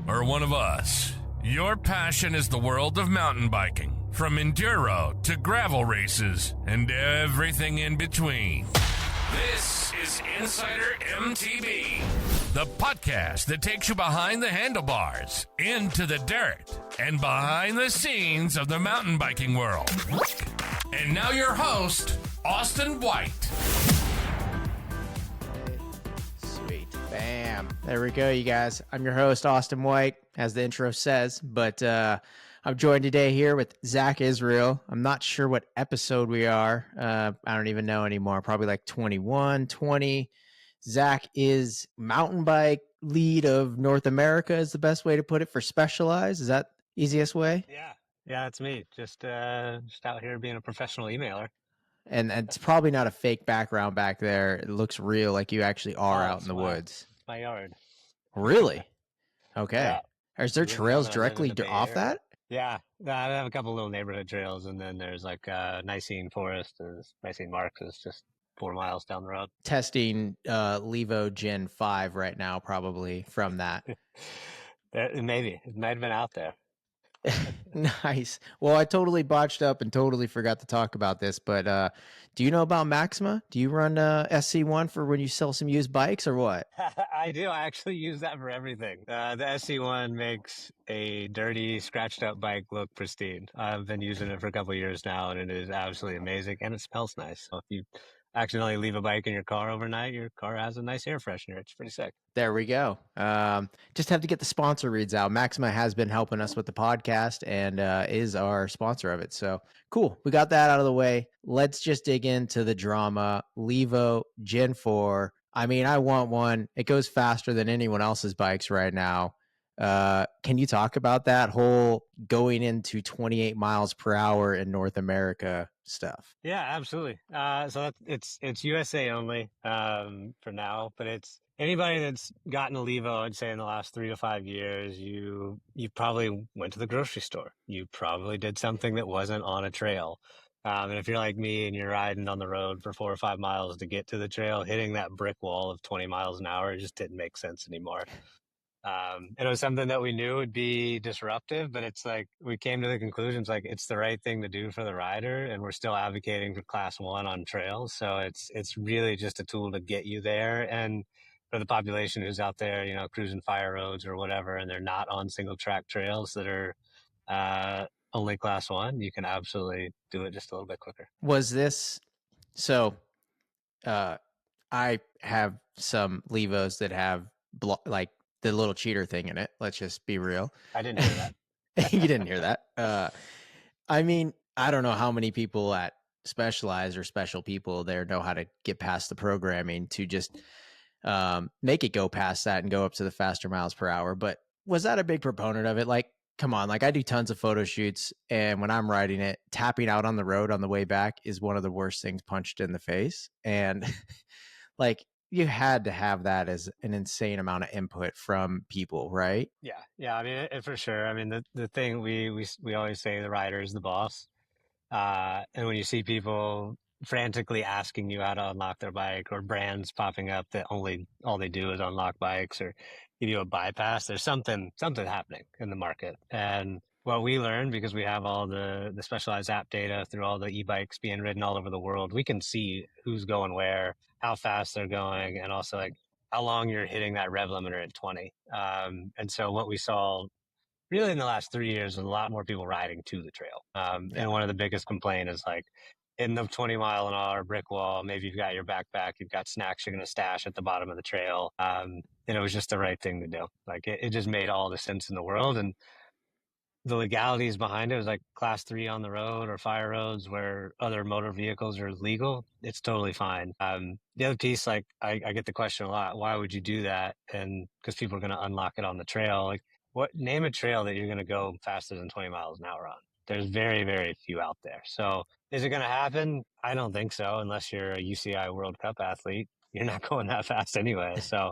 or one of us, your passion is the world of mountain biking. From enduro to gravel races and everything in between. This is Insider MTB, the podcast that takes you behind the handlebars, into the dirt, and behind the scenes of the mountain biking world. And now your host, Austin White. Sweet. Bam. There we go, you guys. I'm your host, Austin White, as the intro says, but I'm joined today here with Zach Israel. I'm not sure what episode we are. I don't even know anymore. Probably like 21, 20. Zach is mountain bike lead of North America is the best way to put it for Specialized. Is that easiest way? Yeah, that's me. Just out here being a professional emailer. And it's probably not a fake background back there. It looks real, like you actually are out in the woods. My yard. Really? Okay. Yeah. Is there trails directly off that? Yeah, I have a couple little neighborhood trails, and then there's like Nicene Forest. Nicene Marks is just 4 miles down the road. Testing Levo Gen 5 right now, probably from that. Maybe. It might have been out there. Nice. Well, I totally botched up and totally forgot to talk about this, but do you know about Maxima? Do you run SC1 for when you sell some used bikes or what? I do. I actually use that for everything. The SC1 makes a dirty, scratched up bike look pristine. I've been using it for a couple of years now, and it is absolutely amazing, and it smells nice. So if you accidentally leave a bike in your car overnight, your car has a nice air freshener. It's pretty sick. There we go. Just have to get the sponsor reads out. Maxima has been helping us with the podcast and is our sponsor of it. So cool. We got that out of the way. Let's just dig into the drama. Levo Gen 4. I mean, I want one. It goes faster than anyone else's bikes right now. Can you talk about that whole going into 28 miles per hour in North America stuff? Yeah, absolutely. So it's USA only for now, but it's anybody that's gotten a Levo, I'd say in the last 3 to 5 years, you probably went to the grocery store. You probably did something that wasn't on a trail. And if you're like me and you're riding on the road for 4 or 5 miles to get to the trail, hitting that brick wall of 20 miles an hour just didn't make sense anymore. It was something that we knew would be disruptive, but it's like we came to the conclusions like it's the right thing to do for the rider, and we're still advocating for class 1 on trails. So it's really just a tool to get you there. And for the population who's out there, cruising fire roads or whatever, and they're not on single track trails that are only class 1, you can absolutely do it just a little bit quicker. Was this so? I have some Levos that have like the little cheater thing in it. Let's just be real. I didn't hear that. You didn't hear that. I mean, I don't know how many people at Specialized or special people there know how to get past the programming to just make it go past that and go up to the faster miles per hour. But was that a big proponent of it? Like, come on, like I do tons of photo shoots, and when I'm riding it, tapping out on the road on the way back is one of the worst things punched in the face. And like, you had to have that as an insane amount of input from people, right? Yeah. I mean, for sure. I mean, the thing we always say, the rider is the boss. And when you see people frantically asking you how to unlock their bike, or brands popping up that all they do is unlock bikes or give you a bypass, there's something happening in the market. And what we learned, because we have all the Specialized app data through all the e-bikes being ridden all over the world, we can see who's going where, how fast they're going, and also like how long you're hitting that rev limiter at 20. And so what we saw really in the last 3 years was a lot more people riding to the trail. And one of the biggest complaints is like in the 20 mile an hour brick wall, maybe you've got your backpack, you've got snacks you're going to stash at the bottom of the trail. And it was just the right thing to do. Like it just made all the sense in the world. And the legalities behind it was like class 3 on the road or fire roads where other motor vehicles are legal. It's totally fine. The other piece, like I get the question a lot, why would you do that? And because people are going to unlock it on the trail. Like name a trail that you're going to go faster than 20 miles an hour on. There's very, very few out there. So is it going to happen? I don't think so. Unless you're a UCI World Cup athlete, you're not going that fast anyway. So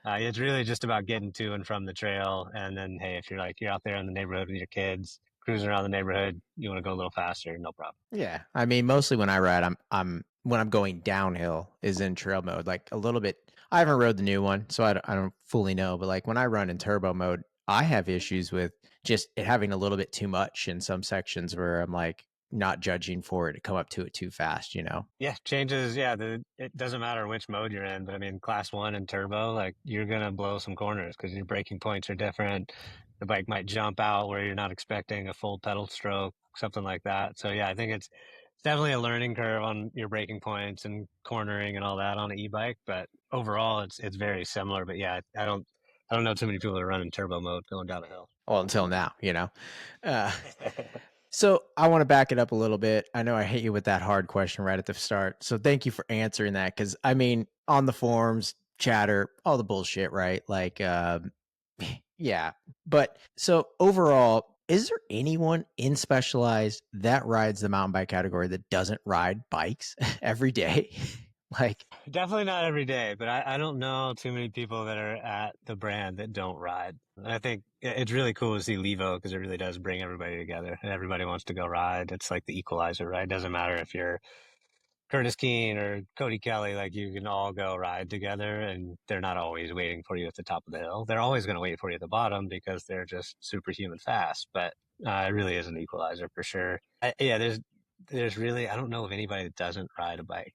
it's really just about getting to and from the trail. And then, hey, if you're out there in the neighborhood with your kids, cruising around the neighborhood, you want to go a little faster, no problem. Yeah. I mean, mostly when I ride, I'm when I'm going downhill is in trail mode, like a little bit. I haven't rode the new one, so I don't fully know, but like when I run in turbo mode, I have issues with just it having a little bit too much in some sections where I'm like not judging for it to come up to it too fast, you know? Yeah, changes. Yeah, it doesn't matter which mode you're in, but I mean, class one and turbo, like you're gonna blow some corners because your braking points are different. The bike might jump out where you're not expecting a full pedal stroke, something like that. So yeah, I think it's definitely a learning curve on your braking points and cornering and all that on an e-bike. But overall, it's very similar. But yeah, I don't know too many people that are running turbo mode going down a hill. Well, until now, you know? Uh, so I want to back it up a little bit. I know I hit you with that hard question right at the start. So thank you for answering that. Cause I mean, on the forums, chatter, all the bullshit, right? Like, yeah. But so overall, is there anyone in Specialized that rides the mountain bike category that doesn't ride bikes every day? Like, Definitely not every day, but I don't know too many people that are at the brand that don't ride. And I think it's really cool to see Levo because it really does bring everybody together and everybody wants to go ride. It's like the equalizer, right? It doesn't matter if you're Curtis Keene or Cody Kelly, like you can all go ride together and they're not always waiting for you at the top of the hill. They're always going to wait for you at the bottom because they're just superhuman fast, but it really is an equalizer for sure. Yeah, there's really, I don't know of anybody that doesn't ride a bike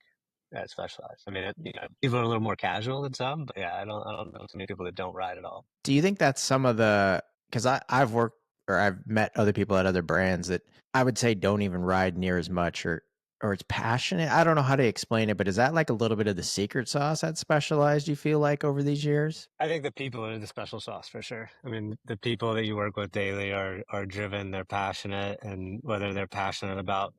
at Specialized. I mean, people are a little more casual than some, but yeah, I don't know too many people that don't ride at all. do you think that's some of the because I've worked or I've met other people at other brands that I would say don't even ride near as much or it's passionate. I don't know how to explain it, but is that like a little bit of the secret sauce at Specialized you feel like over these years? I think the people are the special sauce for sure. I mean, the people that you work with daily are driven, they're passionate, and whether they're passionate about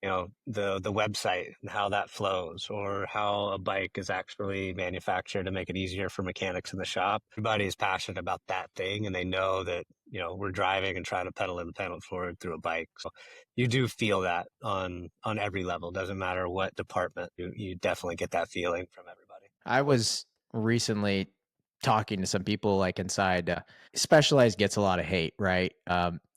the website and how that flows or how a bike is actually manufactured to make it easier for mechanics in the shop. Everybody is passionate about that thing and they know that we're driving and trying to pedal in the pedal forward through a bike. So you do feel that on every level. Doesn't matter what department, you definitely get that feeling from everybody. I was recently talking to some people like inside Specialized gets a lot of hate, right?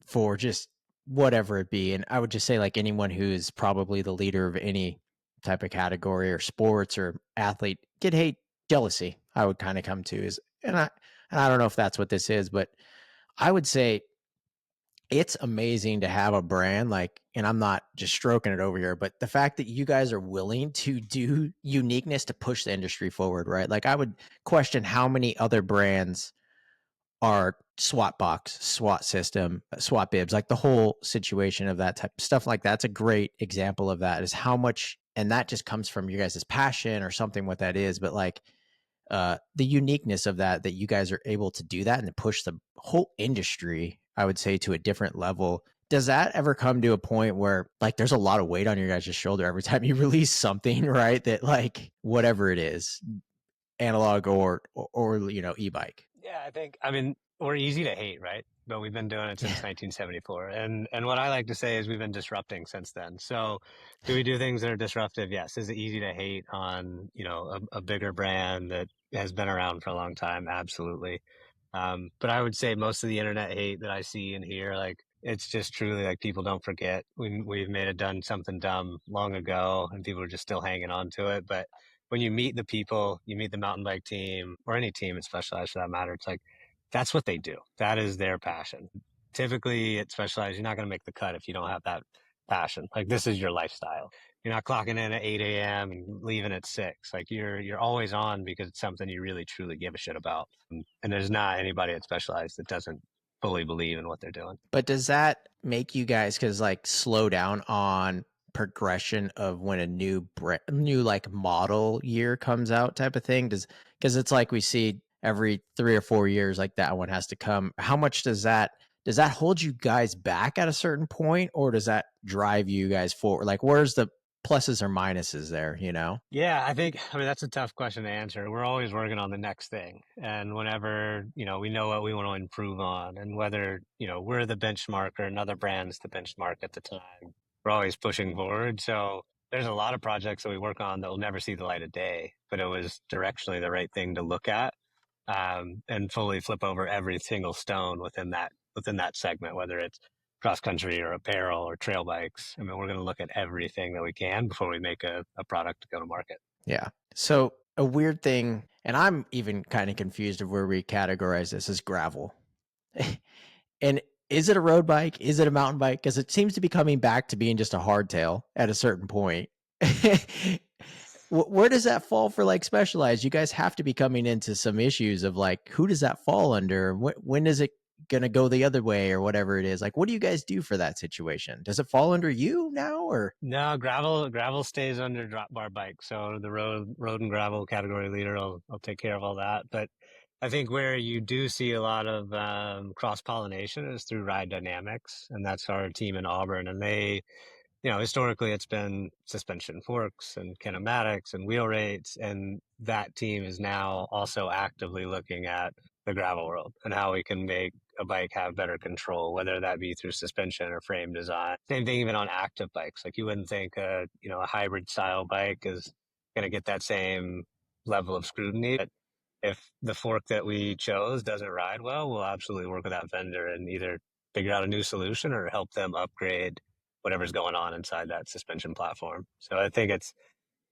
For just whatever it be. And I would just say like anyone who's probably the leader of any type of category or sports or athlete get hate, jealousy. I would kind of come to is and I don't know if that's what this is, but I would say it's amazing to have a brand like, and I'm not just stroking it over here, but the fact that you guys are willing to do uniqueness to push the industry forward, right? Like I would question how many other brands are SWAT box, SWAT system, SWAT bibs, like the whole situation of that type of stuff like that's a great example of that is how much, and that just comes from you guys' passion or something what that is, but like the uniqueness of that you guys are able to do that and to push the whole industry, I would say, to a different level. Does that ever come to a point where like there's a lot of weight on your guys' shoulder every time you release something, right? That like whatever it is, analog or e-bike. Yeah, I mean, we're easy to hate, right? But we've been doing it since 1974. And what I like to say is we've been disrupting since then. So do we do things that are disruptive? Yes. Is it easy to hate on, a bigger brand that has been around for a long time? Absolutely. But I would say most of the internet hate that I see and hear, like, it's just truly like people don't forget. We've made it done something dumb long ago and people are just still hanging on to it. But when you meet the people, you meet the mountain bike team or any team at Specialized for that matter, it's like, that's what they do. That is their passion. Typically at Specialized, you're not going to make the cut if you don't have that passion. Like this is your lifestyle. You're not clocking in at 8 a.m. and leaving at 6. Like you're always on because it's something you really truly give a shit about. And there's not anybody at Specialized that doesn't fully believe in what they're doing. But does that make you guys cause like slow down on progression of when a new like model year comes out type of thing? Because it's like we see every 3 or 4 years like that one has to come. How much does that hold you guys back at a certain point or does that drive you guys forward? Like where's the pluses or minuses there, you know? Yeah, I mean, that's a tough question to answer. We're always working on the next thing. And whenever, we know what we want to improve on and whether, we're the benchmark or another brand's the benchmark at the time, we're always pushing forward. So there's a lot of projects that we work on that will never see the light of day, but it was directionally the right thing to look at, and fully flip over every single stone within that segment, whether it's cross country or apparel or trail bikes. I mean, we're going to look at everything that we can before we make a product to go to market. Yeah. So a weird thing, and I'm even kind of confused of where we categorize this as gravel. And is it a road bike? Is it a mountain bike? Because it seems to be coming back to being just a hardtail at a certain point. Where does that fall for like Specialized? You guys have to be coming into some issues of like, who does that fall under? When is it going to go the other way or whatever it is? Like, what do you guys do for that situation? Does it fall under you now or? No, gravel stays under drop bar bike. So the road and gravel category leader will take care of all that. But I think where you do see a lot of cross pollination is through Ride Dynamics, and that's our team in Auburn. And they, historically it's been suspension forks and kinematics and wheel rates, and that team is now also actively looking at the gravel world and how we can make a bike have better control, whether that be through suspension or frame design. Same thing even on active bikes. Like you wouldn't think a hybrid style bike is going to get that same level of scrutiny. But if the fork that we chose doesn't ride well, we'll absolutely work with that vendor and either figure out a new solution or help them upgrade whatever's going on inside that suspension platform. So I think it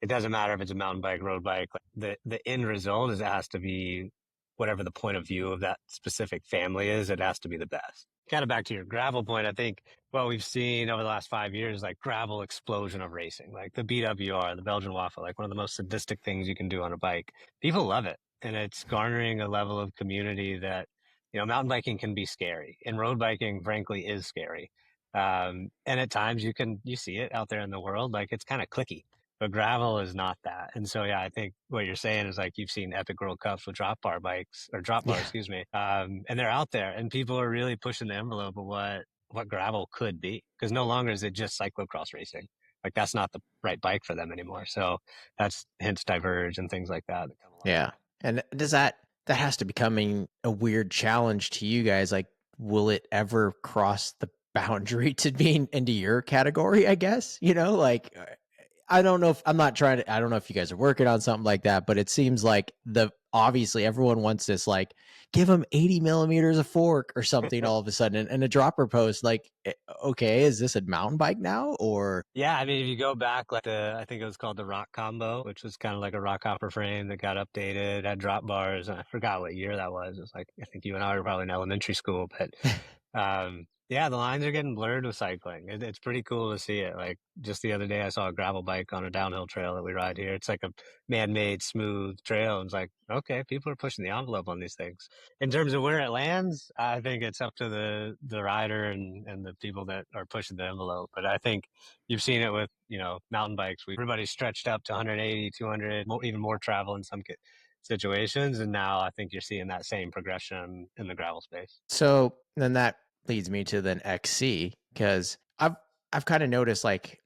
doesn't matter if it's a mountain bike, road bike. Like the end result is it has to be whatever the point of view of that specific family is. It has to be the best. Kind of back to your gravel point, I think what we've seen over the last 5 years, like gravel explosion of racing, like the BWR, the Belgian Waffle, like one of the most sadistic things you can do on a bike. People love it. And it's garnering a level of community that, mountain biking can be scary and road biking, frankly, is scary. And at times you see it out there in the world, like it's kind of clicky, but gravel is not that. And so, yeah, I think what you're saying is like you've seen epic World Cups with drop bar, Yeah. excuse me. And they're out there and people are really pushing the envelope of what gravel could be, because no longer is it just cyclocross racing. Like that's not the right bike for them anymore. So that's hence Diverge and things like that come along. Yeah. And does that has to becoming a weird challenge to you guys? Like, will it ever cross the boundary to being into your category, I guess? Like I don't know if I don't know if you guys are working on something like that, but it seems like obviously everyone wants this, like, give them 80 millimeters of fork or something all of a sudden and a dropper post. Like, okay, is this a mountain bike now or? Yeah, I mean, if you go back, like I think it was called the Rock Combo, which was kind of like a rock hopper frame that got updated, had drop bars, and I forgot what year that was. It was like, I think you and I were probably in elementary school, but yeah, the lines are getting blurred with cycling. It's pretty cool to see it. Like just the other day, I saw a gravel bike on a downhill trail that we ride here. It's like a man-made smooth trail. And it's like, okay, people are pushing the envelope on these things. In terms of where it lands, I think it's up to the rider and the people that are pushing the envelope. But I think you've seen it with, mountain bikes. Everybody's stretched up to 180, 200, even more travel in some situations. And now I think you're seeing that same progression in the gravel space. So then that leads me to then XC, because I've kind of noticed like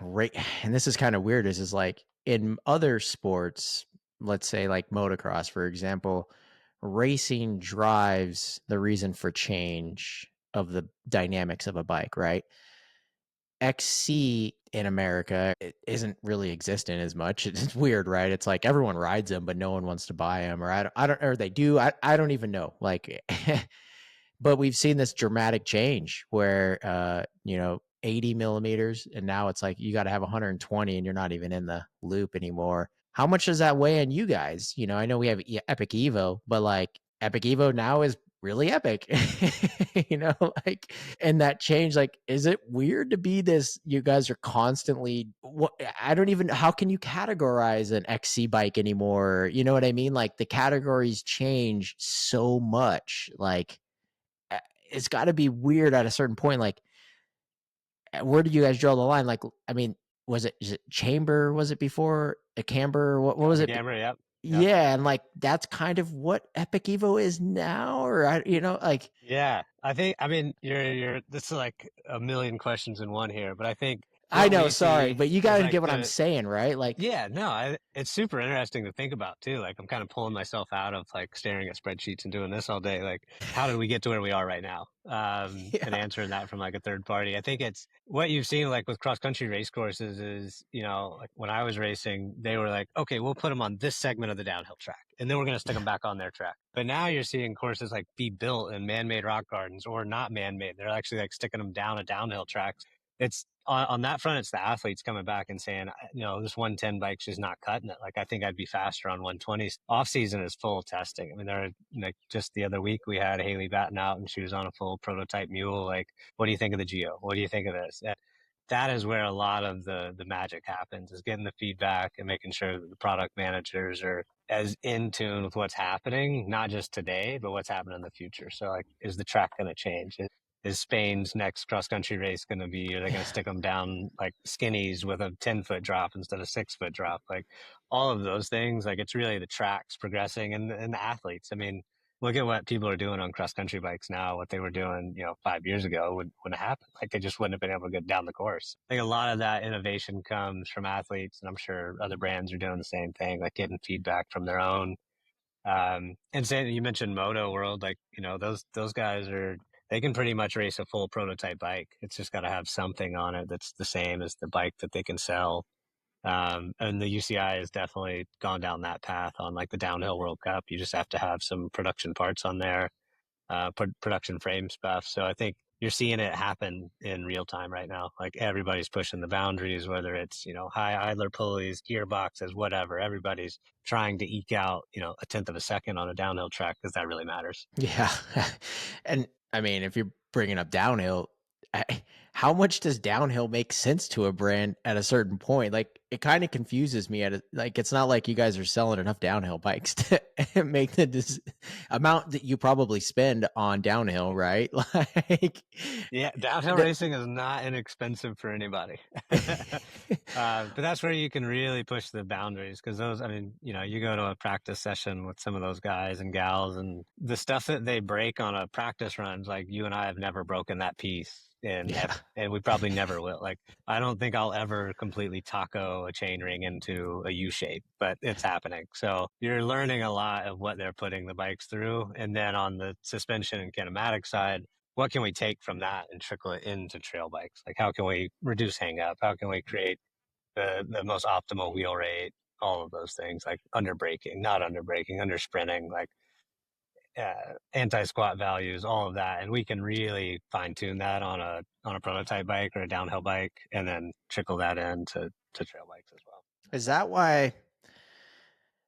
right, and this is kind of weird, is like in other sports, let's say like motocross, for example, racing drives the reason for change of the dynamics of a bike, right? XC in America, it isn't really existent as much. It's weird, right? It's like everyone rides them, but no one wants to buy them, or I don't, or they do. I don't even know. Like, but we've seen this dramatic change where, 80 millimeters, and now it's like you got to have 120, and you're not even in the loop anymore. How much does that weigh on you guys? I know we have Epic Evo, but like Epic Evo now is really epic, like, and that change, like, is it weird to be this? You guys are constantly, I don't even, how can you categorize an XC bike anymore? You know what I mean? Like the categories change so much. Like, it's got to be weird at a certain point. Like, where do you guys draw the line? Like, I mean, is it chamber? Was it before a camber? What was it? Camber, yep. Yeah, and like that's kind of what Epic Evo is now, or like. Yeah, I mean, you're this is like a million questions in one here, but I think I know, sorry, but you got to get what I'm saying, right? Like, yeah, no, it's super interesting to think about too. Like, I'm kind of pulling myself out of like staring at spreadsheets and doing this all day. Like, how did we get to where we are right now? And answering that from like a third party. I think it's what you've seen like with cross country race courses is, like when I was racing, they were like, okay, we'll put them on this segment of the downhill track, and then we're going to stick them back on their track. But now you're seeing courses like be built in man-made rock gardens or not man-made. They're actually like sticking them down a downhill track it's on that front, it's the athletes coming back and saying, this 110 bike's just not cutting it. Like, I think I'd be faster on 120s. Off season is full testing. I mean, there, like, just the other week we had Haley batting out and she was on a full prototype mule. Like, what do you think of the Geo? What do you think of this? And that is where a lot of the magic happens, is getting the feedback and making sure that the product managers are as in tune with what's happening, not just today, but what's happening in the future. So, like, is the track going to change? Is Spain's next cross country race going to be, are they going to stick them down like skinnies with a 10-foot drop instead of 6-foot drop? Like, all of those things, like, it's really the tracks progressing and the athletes. I mean, look at what people are doing on cross country bikes now. What they were doing, 5 years ago wouldn't happen. Like, they just wouldn't have been able to get down the course. I think a lot of that innovation comes from athletes, and I'm sure other brands are doing the same thing, like getting feedback from their own. And saying, you mentioned Moto World, like, those guys they can pretty much race a full prototype bike. It's just got to have something on it that's the same as the bike that they can sell. And the UCI has definitely gone down that path on, like, the downhill World Cup. You just have to have some production parts on there, production frame stuff. So I think you're seeing it happen in real time right now. Like, everybody's pushing the boundaries, whether it's, high idler pulleys, gearboxes, whatever. Everybody's trying to eke out, a tenth of a second on a downhill track, because that really matters. Yeah. And I mean, if you're bringing up downhill, how much does downhill make sense to a brand at a certain point? Like, it kind of confuses me like, it's not like you guys are selling enough downhill bikes to make the amount that you probably spend on downhill, right? Like, yeah, downhill racing is not inexpensive for anybody. But that's where you can really push the boundaries, because those, I mean, you go to a practice session with some of those guys and gals, and the stuff that they break on a practice run, like, you and I have never broken that piece. And we probably never will. Like, I don't think I'll ever completely taco a chainring into a U shape, but it's happening. So you're learning a lot of what they're putting the bikes through. And then on the suspension and kinematic side, what can we take from that and trickle it into trail bikes? Like, how can we reduce hang up? How can we create the most optimal wheel rate? All of those things, like under braking, not under braking, under sprinting, like anti-squat values, all of that. And we can really fine tune that on a prototype bike or a downhill bike, and then trickle that into trail bikes as well. Is that why?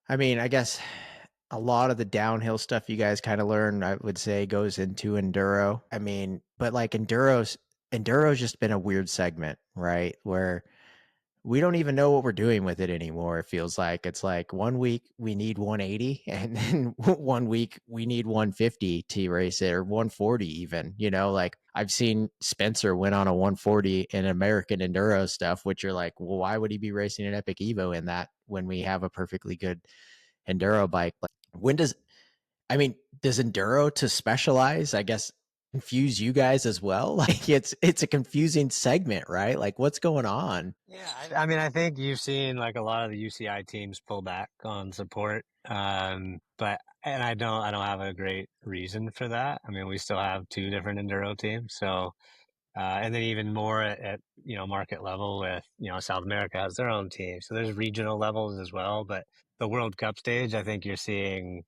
I mean, I guess a lot of the downhill stuff you guys kind of learn, I would say, goes into enduro. I mean, but like enduro's just been a weird segment, right? Where we don't even know what we're doing with it anymore. It feels like it's like 1 week we need 180, and then 1 week we need 150 to race it, or 140 even. Like, I've seen Spencer went on a 140 in American Enduro stuff, which you're like, well, why would he be racing an Epic Evo in that when we have a perfectly good Enduro bike? Like, does Enduro to Specialized, I guess, confuse you guys as well? Like, it's a confusing segment, right? Like, what's going on? Yeah, I mean, I think you've seen, like, a lot of the UCI teams pull back on support, but I don't have a great reason for that. I mean, we still have 2 different enduro teams, so and then even more at market level with South America has their own team, so there's regional levels as well. But the World Cup stage, I think you're seeing,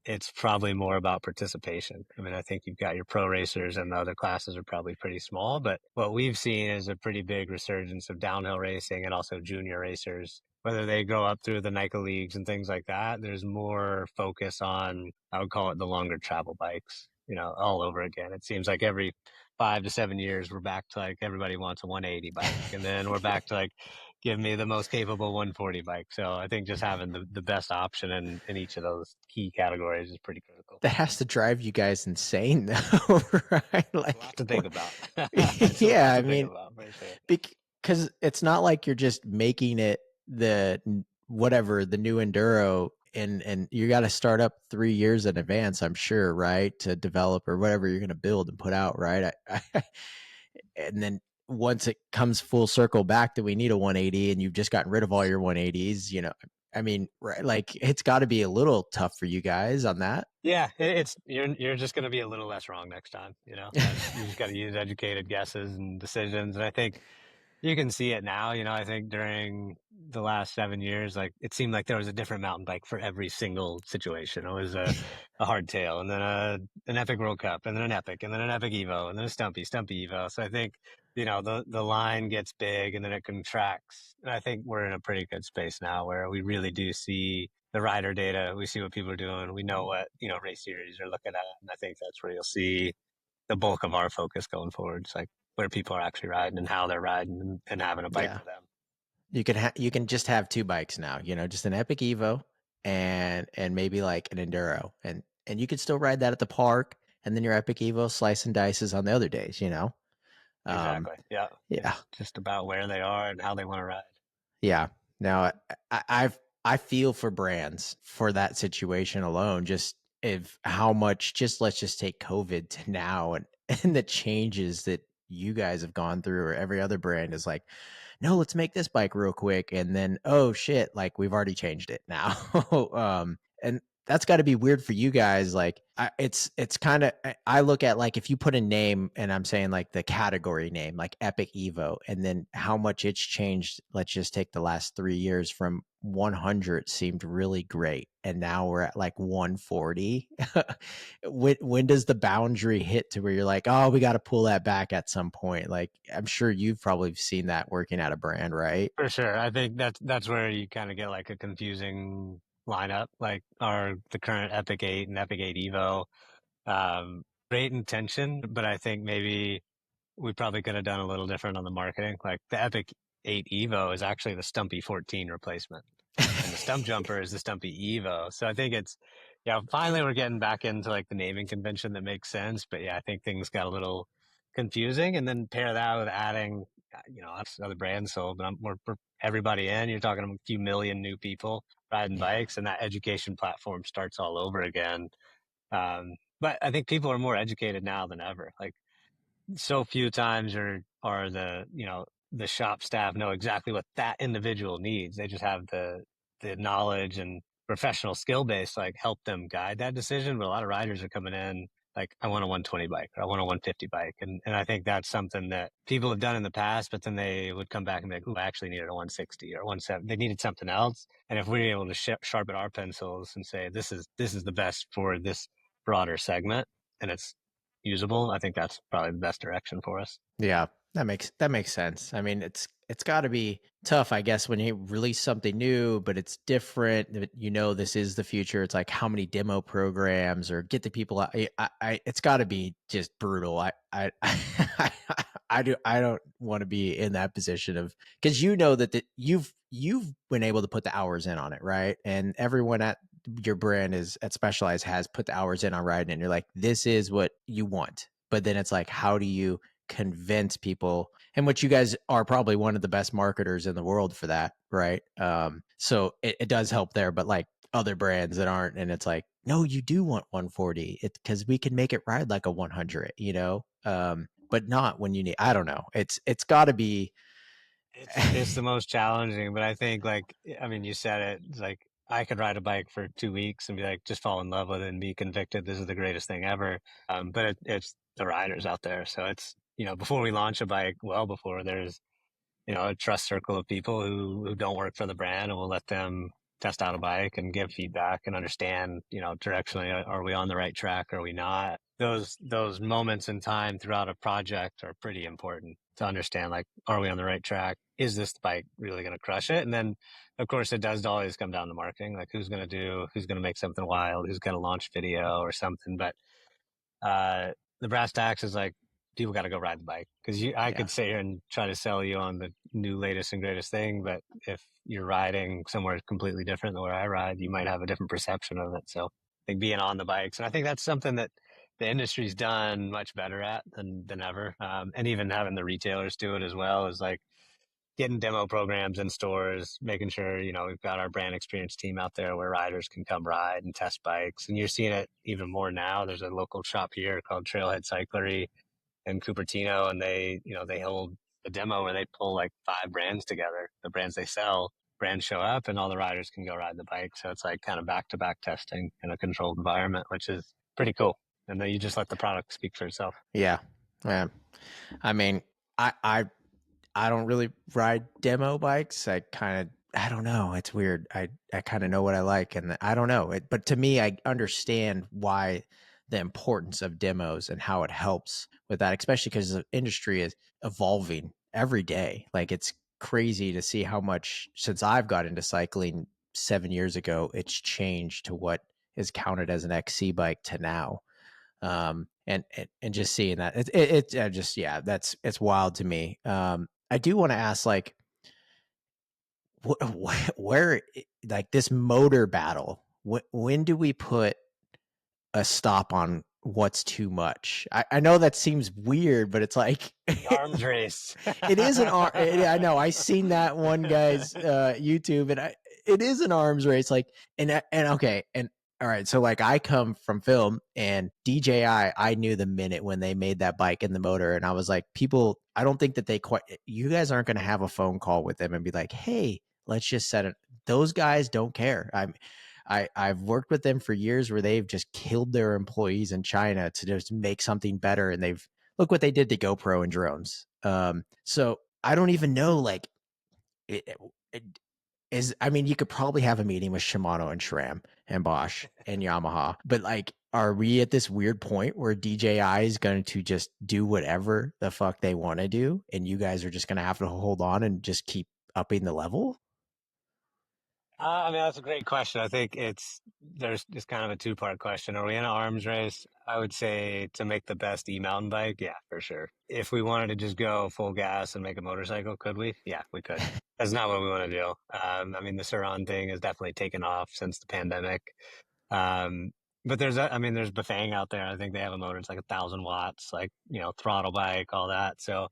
it's probably more about participation. I mean, I think you've got your pro racers, and the other classes are probably pretty small, but what we've seen is a pretty big resurgence of downhill racing, and also junior racers, whether they go up through the NICA leagues and things like that. There's more focus on, I would call it, the longer travel bikes, all over again. It seems like every 5 to 7 years, we're back to, like, everybody wants a 180 bike, and then we're back to, like, give me the most capable 140 bike. So I think just having the best option in each of those key categories is pretty critical. That has to drive you guys insane, though, right? Like, a lot to think about. Yeah, I mean, because it's not like you're just making it the new Enduro, and you got to start up 3 years in advance, I'm sure, right, to develop or whatever you're going to build and put out, right? And then once it comes full circle back that we need a 180, and you've just gotten rid of all your 180s, I mean, right, like, it's got to be a little tough for you guys on that. Yeah, it's you're just going to be a little less wrong next time. You just got to use educated guesses and decisions, and I think you can see it now. I think during the last 7 years, like, it seemed like there was a different mountain bike for every single situation. It was a hardtail, and then an Epic World Cup, and then an Epic, and then an Epic Evo, and then a Stumpy Evo. So I think the line gets big and then it contracts. And I think we're in a pretty good space now where we really do see the rider data. We see what people are doing. We know what, race series are looking at. And I think that's where you'll see the bulk of our focus going forward. It's like where people are actually riding and how they're riding and having a bike Yeah. for them. You can just have two bikes now, just an Epic Evo and maybe like an Enduro. And you could still ride that at the park, and then your Epic Evo slice and dices on the other days. Exactly. Yeah. Yeah. It's just about where they are and how they want to ride. Yeah. Now I feel for brands for that situation alone, just if how much, just let's just take COVID to now, and and the changes that you guys have gone through, or every other brand is like, no, let's make this bike real quick, and then oh shit, like we've already changed it now. And that's got to be weird for you guys. Like it's kind of, I look at, like, if you put a name, and I'm saying like the category name, like Epic Evo, and then how much it's changed. Let's just take the last 3 years. From 100 seemed really great, and now we're at like 140. When does the boundary hit to where you're like, oh, we got to pull that back at some point? Like, I'm sure you've probably seen that working at a brand, right? For sure. I think that's where you kind of get like a confusing lineup, like the current Epic 8 and Epic 8 Evo. Great intention, but I think maybe we probably could have done a little different on the marketing. Like the Epic 8 Evo is actually the Stumpy 14 replacement, and the Stump Jumper is the Stumpy Evo. So I think finally we're getting back into like the naming convention that makes sense. But yeah, I think things got a little confusing, and then pair that with adding, other brands sold, but we're everybody in. You're talking a few million new people riding Yeah. bikes, and that education platform starts all over again. But I think people are more educated now than ever. Like so few times are the shop staff know exactly what that individual needs. They just have the knowledge and professional skill base to like help them guide that decision. But a lot of riders are coming in like, I want a 120 bike or I want a 150 bike. And I think that's something that people have done in the past, but then they would come back and be like, "Ooh, I actually needed a 160 or 170." They needed something else. And if we're able to sharpen our pencils and say, this is the best for this broader segment, and it's usable, I think that's probably the best direction for us. Yeah, that makes sense. I mean, it's got to be tough, I guess, when you release something new, but it's different. This is the future. It's like how many demo programs or get the people out. It's got to be just brutal. I don't want to be in that position of, because that you've been able to put the hours in on it, right? And everyone at your brand is at Specialized has put the hours in on riding, and you're like, this is what you want. But then it's like, how do you convince people? And what you guys are probably one of the best marketers in the world for that, right? So it does help there, but like other brands that aren't, and it's like, no, you do want 140, because we can make it ride like a 100, but not when you need, I don't know. It's got to be. It's the most challenging, but I think you said it. It's like I could ride a bike for 2 weeks and be like, just fall in love with it and be convicted this is the greatest thing ever. But it's the riders out there. So it's, before we launch a bike, well before, there's, a trust circle of people who don't work for the brand, and we'll let them test out a bike and give feedback and understand, directionally, are we on the right track? Are we not? Those moments in time throughout a project are pretty important to understand. Like, are we on the right track? Is this bike really going to crush it? And then, of course, it does always come down to marketing. Like, who's going to make something wild? Who's going to launch video or something? But the brass tacks is like, people got to go ride the bike, because I Yeah. could sit here and try to sell you on the new latest and greatest thing, but if you're riding somewhere completely different than where I ride, you might have a different perception of it. So I think being on the bikes, and I think that's something that the industry's done much better at than ever, and even having the retailers do it as well, is like getting demo programs in stores, making sure, we've got our brand experience team out there where riders can come ride and test bikes. And you're seeing it even more now. There's a local shop here called Trailhead Cyclery in Cupertino, and they hold a demo where they pull like 5 brands together. The brands they sell, brands show up, and all the riders can go ride the bike. So it's like kind of back-to-back testing in a controlled environment, which is pretty cool. And then you just let the product speak for itself. Yeah. Yeah. I mean, I don't really ride demo bikes. I don't know. It's weird. I kind of know what I like, and I don't know it, but to me, I understand why the importance of demos and how it helps with that, especially because the industry is evolving every day. Like, it's crazy to see how much since I've got into cycling 7 years ago, it's changed to what is counted as an XC bike to now. And just seeing that it's wild to me. I do want to ask, like, where like this motor battle, when do we put a stop on what's too much? I know that seems weird, but it's like arms race. It is an arm. I know. I seen that one guy's YouTube, and it is an arms race. Like, and okay, and all right. So, like, I come from film, and DJI, I knew the minute when they made that bike and the motor, and I was like, people, I don't think that they quite. You guys aren't going to have a phone call with them and be like, hey, let's just set it. Those guys don't care. I've worked with them for years where they've just killed their employees in China to just make something better, and they've look what they did to GoPro and drones. So I don't even know, like, it is, I mean, you could probably have a meeting with Shimano and SRAM and Bosch and Yamaha, but like, are we at this weird point where DJI is going to just do whatever the fuck they want to do, and you guys are just going to have to hold on and just keep upping the level? I mean, that's a great question. I think there's kind of a two-part question. Are we in an arms race? I would say to make the best e-mountain bike, yeah, for sure. If we wanted to just go full gas and make a motorcycle, could we? Yeah, we could. That's not what we want to do. I mean, the Suron thing has definitely taken off since the pandemic. But there's Bafang out there. I think they have a motor. It's like 1,000 watts, like, throttle bike, all that. So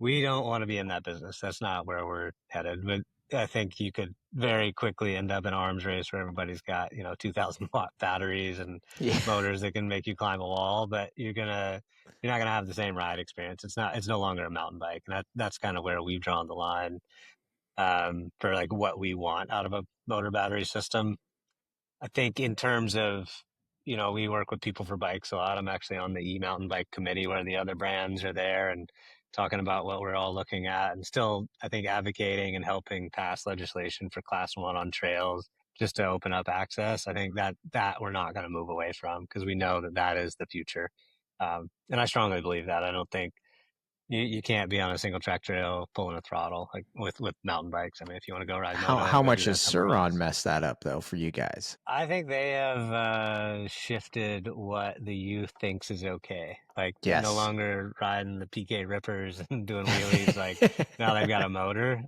we don't want to be in that business. That's not where we're headed. But I think you could very quickly end up in an arms race where everybody's got, 2,000 watt batteries and motors that can make you climb a wall, but you're not going to have the same ride experience. It's no longer a mountain bike. And that's kind of where we've drawn the line, for like what we want out of a motor battery system. I think in terms of, we work with People for Bikes a lot. I'm actually on the e-mountain bike committee where the other brands are there and talking about what we're all looking at, and still, I think, advocating and helping pass legislation for Class 1 on trails just to open up access. I think that we're not going to move away from, because we know that is the future. And I strongly believe that. I don't think you can't be on a single track trail pulling a throttle like with mountain bikes. I mean, if you want to go ride moto, How go much do that has somewhere Suron else. messed that up though for you guys? I think they have shifted what the youth thinks is okay. Like, they're no Yes. longer riding the PK Rippers and doing wheelies. Like, now they've got a motor.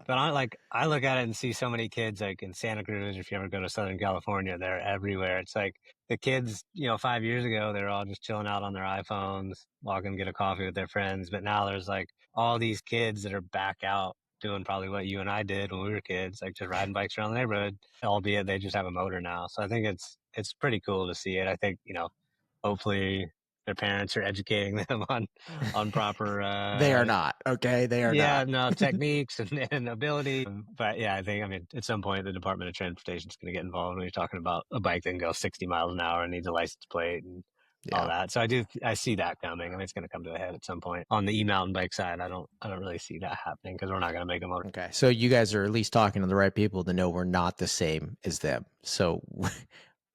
But I look at it and see so many kids like in Santa Cruz. If you ever go to Southern California, they're everywhere. It's like the kids, 5 years ago, they were all just chilling out on their iPhones, walking to get a coffee with their friends. But now there's like all these kids that are back out doing probably what you and I did when we were kids, like just riding bikes around the neighborhood, albeit they just have a motor now. So I think it's pretty cool to see it. I think, hopefully their parents are educating them on proper They are not. Okay. They are not. no, techniques and ability. But yeah, I mean, at some point, the Department of Transportation is going to get involved when you're talking about a bike that can go 60 miles an hour and needs a license plate and all Yeah. that. So I see that coming. I mean, it's going to come to a head at some point. On the e-mountain bike side, I don't really see that happening, because we're not going to make a motor. Okay. So you guys are at least talking to the right people to know we're not the same as them. So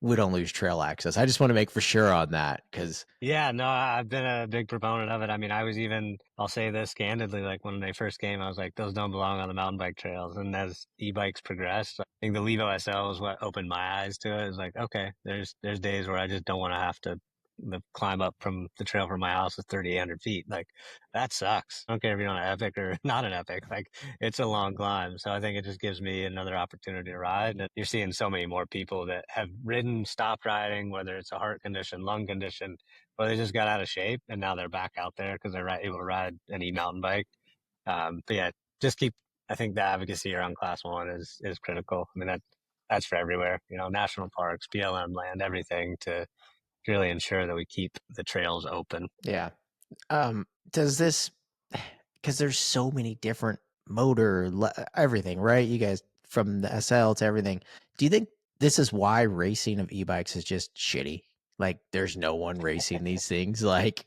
we don't lose trail access. I just want to make for sure on that, because Yeah, no, I've been a big proponent of it. I mean, I'll say this candidly, like when they first came, I was like, those don't belong on the mountain bike trails. And as e-bikes progressed, I think the Levo SL was what opened my eyes to it. It's like, okay, there's days where I just don't want to have to climb up from the trail from my house is 3,800 feet. Like, that sucks. I don't care if you're on an epic or not an epic. Like, it's a long climb. So I think it just gives me another opportunity to ride. And you're seeing so many more people that have ridden, stopped riding, whether it's a heart condition, lung condition, or they just got out of shape and now they're back out there because they're able to ride an e-mountain bike. But yeah, I think the advocacy around Class 1 is critical. I mean, that's for everywhere, national parks, BLM land, everything, to really ensure that we keep the trails open. yeah. Does this, because there's so many different everything, right? You guys, from the SL to everything. Do you think this is why racing of e-bikes is just shitty? Like, there's no one racing these things. Like,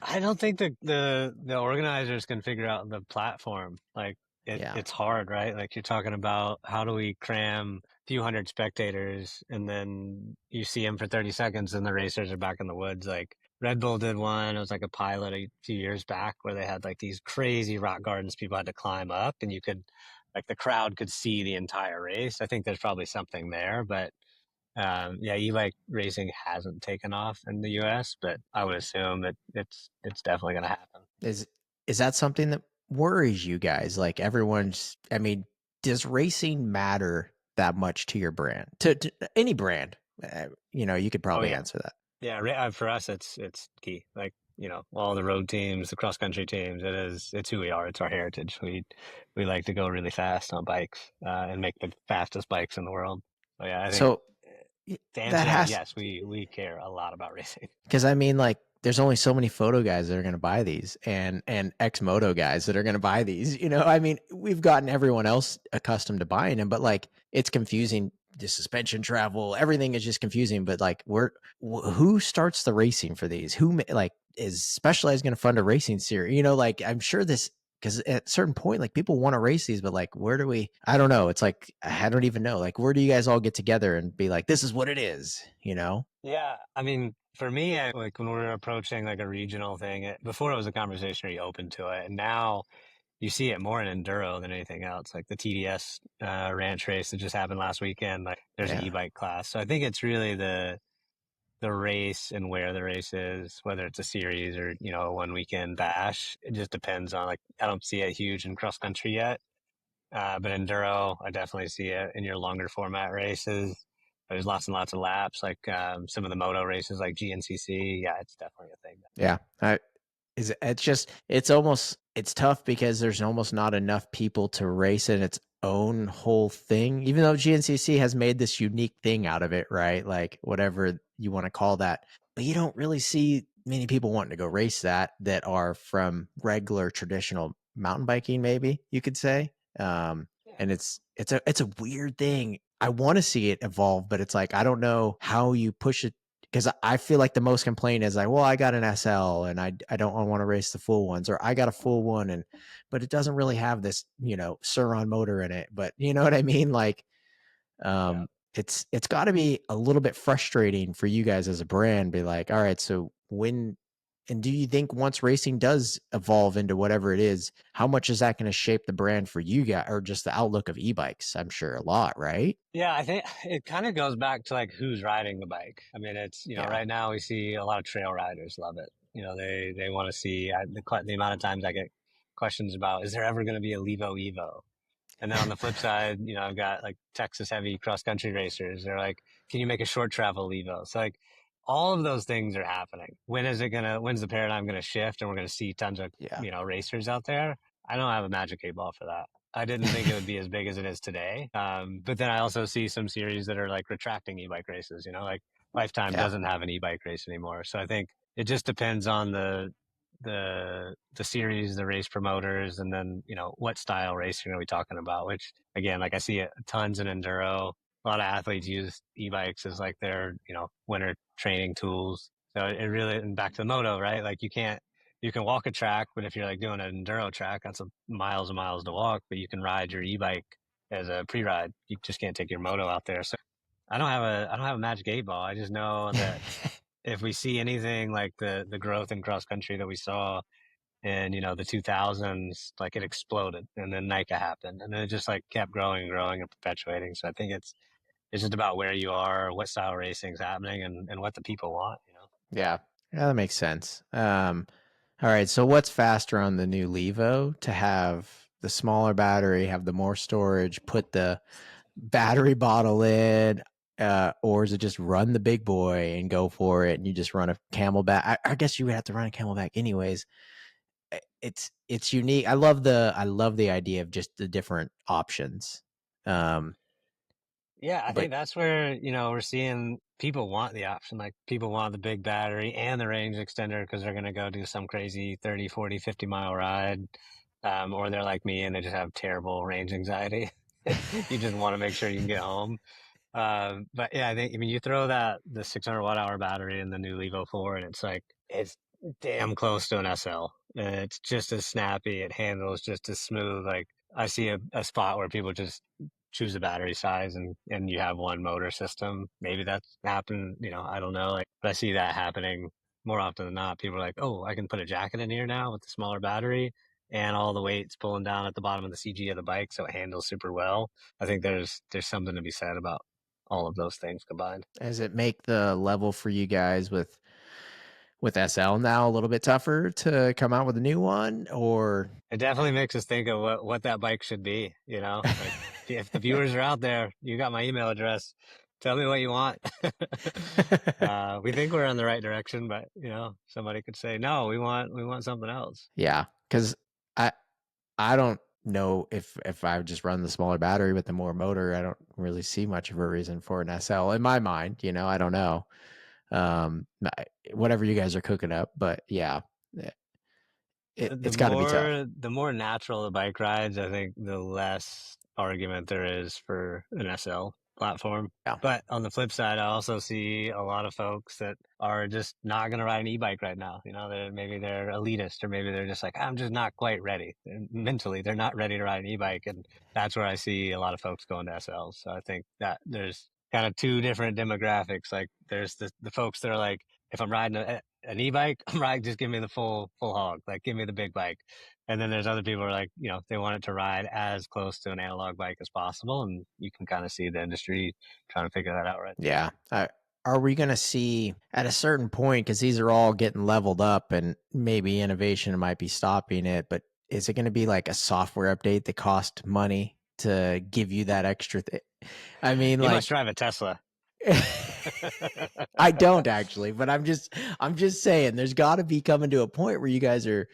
I don't think the organizers can figure out the platform. Like, yeah. it's hard, right? Like, you're talking about how do we cram few hundred spectators, and then you see them for 30 seconds and the racers are back in the woods. Like Red Bull did one. It was like a pilot a few years back where they had like these crazy rock gardens people had to climb up, and you could, like, the crowd could see the entire race. I think there's probably something there, but yeah, e-bike racing hasn't taken off in the US, but I would assume that it's definitely going to happen. Is that something that worries you guys? Like everyone's, I mean, does racing matter that much to your brand? To any brand? You could Oh probably yeah, answer that. yeah. For us, it's key. Like, all the road teams, the cross country teams. It's who we are. It's our heritage. We like to go really fast on bikes and make the fastest bikes in the world. So yeah, I think So to answer that that, has, yes, we care a lot about racing. because I mean, like, there's only so many photo guys that are going to buy these, and ex moto guys that are going to buy these. I mean, we've gotten everyone else accustomed to buying them, but like, it's confusing. The suspension travel, everything is just confusing. But like, who starts the racing for these? Who like is Specialized going to fund a racing series? Like, I'm sure this. Because at a certain point, like, people want to race these, but like, where do we? I don't know. It's like, I don't even know. Like, where do you guys all get together and be like, this is what it is? Yeah, I mean, for me, like when we were approaching like a regional thing, before it was a conversation, are you open to it? And now you see it more in enduro than anything else. Like the TDS ranch race that just happened last weekend, like there's an Yeah. e-bike class. So I think it's really the race and where the race is, whether it's a series or a one weekend bash. It just depends on, like, I don't see it huge in cross country yet, but enduro, I definitely see it in your longer format races. There's lots and lots of laps, like some of the moto races, like GNCC. Yeah, it's definitely a thing. Yeah. It's tough because there's almost not enough people to race in its own whole thing, even though GNCC has made this unique thing out of it, right? Like, whatever you want to call that. But you don't really see many people wanting to go race that are from regular traditional mountain biking, maybe you could say. And it's a weird thing. I want to see it evolve, but it's like, I don't know how you push it, because I feel like the most complaint is like, well, I got an SL and I don't want to race the full ones, or I got a full one, but it doesn't really have this, Suron motor in it. But you know what I mean? Like, Yeah. it's got to be a little bit frustrating for you guys as a brand. Be like, all right, so and do you think once racing does evolve into whatever it is, how much is that going to shape the brand for you guys, or just the outlook of e-bikes? I'm sure a lot, right? Yeah, I think it kind of goes back to like who's riding the bike. I mean, it's, Yeah. right now we see a lot of trail riders love it. They want to see the amount of times I get questions about, is there ever going to be a Levo Evo? And then on the flip side, I've got like Texas heavy cross country racers. They're like, can you make a short travel Levo? So like all of those things are happening. When's the paradigm going to shift and we're going to see tons of, Yeah. racers out there? I don't have a magic 8 ball for that. I didn't think it would be as big as it is today. But then I also see some series that are like retracting e-bike races, like Lifetime Yeah. doesn't have an e-bike race anymore. So I think it just depends on the series, the race promoters, and then what style racing are we talking about? Which again, like I see it tons in enduro. A lot of athletes use e-bikes as like their winter training tools. So it really, and back to the moto, right? Like you can walk a track, but if you're like doing an enduro track, that's miles and miles to walk. But you can ride your e-bike as a pre-ride. You just can't take your moto out there. So I don't have a magic 8 ball. I just know that if we see anything like the growth in cross country that we saw in the 2000s, like it exploded, and then NICA happened, and then it just like kept growing and growing and perpetuating. So I think it's just about where you are, what style racing is happening, and what the people want. Yeah. Yeah, that makes sense. All right. So what's faster on the new Levo, to have the smaller battery, have the more storage, put the battery bottle in, or is it just run the big boy and go for it, and you just run a Camelback? I guess you would have to run a Camelback anyways. It's unique. I love the idea of just the different options. Um, Yeah, I but think that's where, we're seeing people want the option. Like people want the big battery and the range extender because they're going to go do some crazy 30, 40, 50-mile ride. Or they're like me and they just have terrible range anxiety. You just want to make sure you can get home. But yeah, I mean, you throw the 600 watt hour battery in the new Levo 4 and it's damn close to an SL. And it's just as snappy. It handles just as smooth. Like I see a spot where people just choose a battery size and you have one motor system. Maybe that's happened, I don't know. Like, but I see that happening more often than not. People are like, oh, I can put a jacket in here now with the smaller battery and all the weight's pulling down at the bottom of the CG of the bike, so it handles super well. I think there's something to be said about all of those things combined. Does it make the level for you guys with SL now a little bit tougher to come out with a new one, or It definitely makes us think of what that bike should be, like if the viewers are out there, you got my email address. Tell me what you want. We think we're in the right direction, but somebody could say, no, we want something else. Yeah, because I don't know if I would just run the smaller battery with the more motor. I don't really see much of a reason for an SL in my mind. I don't know. Whatever you guys are cooking up, but yeah, it's got to be tough. The more natural the bike rides, I think the less argument there is for an SL platform. Yeah. But on the flip side, I also see a lot of folks that are just not going to ride an e-bike right now. Maybe they're elitist, or maybe they're just like, I'm just not quite ready. Mentally, they're not ready to ride an e-bike. And that's where I see a lot of folks going to SLs. So I think that there's kind of two different demographics. Like there's the folks that are like, if I'm riding an e-bike, I'm riding, just give me the full hog, like give me the big bike. And then there's other people who are like, they want it to ride as close to an analog bike as possible. And you can kind of see the industry trying to figure that out right now. Yeah. Are we going to see at a certain point, because these are all getting leveled up and maybe innovation might be stopping it, but is it going to be like a software update that costs money to give you that extra thing? I mean, you must drive a Tesla. I don't actually, but I'm just saying there's got to be coming to a point where you guys are,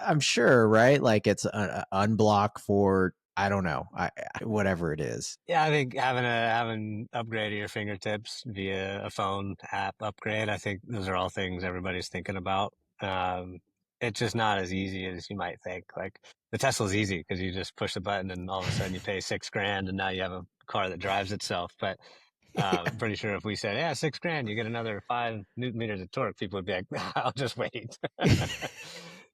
I'm sure, right? Like it's an unblock for, I don't know, whatever it is. Yeah, I think having upgrade at your fingertips via a phone app upgrade, I think those are all things everybody's thinking about. It's just not as easy as you might think. Like the Tesla's easy because you just push the button and all of a sudden you pay $6,000 and now you have a car that drives itself. But I'm pretty sure if we said, yeah, $6,000, you get another 5 Newton meters of torque, people would be like, I'll just wait.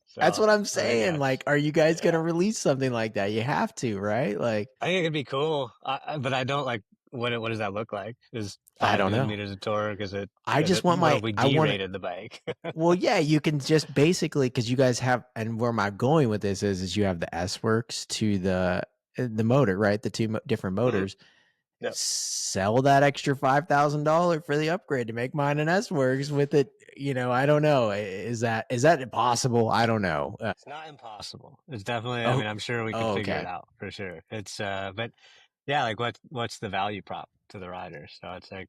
So, that's what I'm saying. Like, are you guys going to release something like that? You have to, right? Like, I think it'd be cool, but I don't like what does that look like? Is 5 I don't Newton know. meters of torque? Is it? I just want my. We derated the bike. Well, yeah, you can just basically, because you guys have, and where I'm going with this is you have the S Works to the motor, right? The two different motors. Mm-hmm. Yep. Sell that extra $5,000 for the upgrade to make mine an S Works with it. I don't know. Is that impossible? I don't know. It's not impossible. It's definitely. I mean, I'm sure we can figure it out for sure. It's but yeah, like what's the value prop to the rider? So it's like,